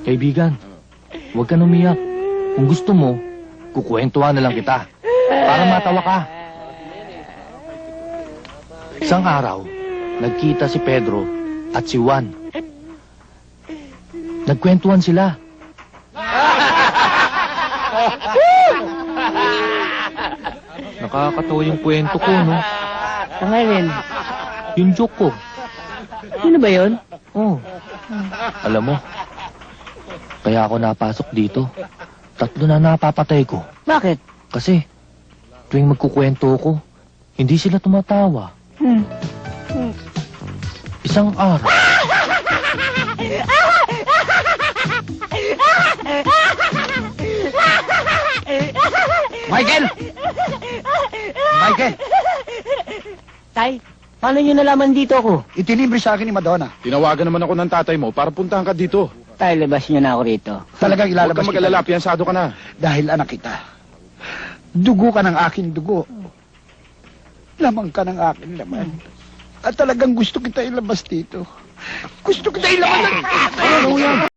Kaibigan, huwag ka umiyak. Kung gusto mo, kukwentuhan na lang kita. Para matawa ka. Isang araw, nagkita si Pedro at si Juan. Nagkwentuhan sila. Nakakatawa yung kwento ko, no? Pangalan, Yung joke ko. sino ba yun? Oh. Alam mo, kaya ako napasok dito. 3 na napapatay ko. Bakit? Kasi, tuwing magkukwento ko, hindi sila tumatawa. Isang araw. Michael! Michael! Tay, paano nyo nalaman dito ako? Itilibre sa akin ni Madonna. Tinawagan naman ako ng tatay mo para puntahan ka dito. Tay, labas nyo na ako rito. Talagang Huwag ilalabas kang mag-alala, piyansado ka na. Dahil anak kita. Dugo ka ng aking dugo. Lamang ka ng aking laman. At talagang gusto kita ilabas dito. Gusto kita ilabas ng...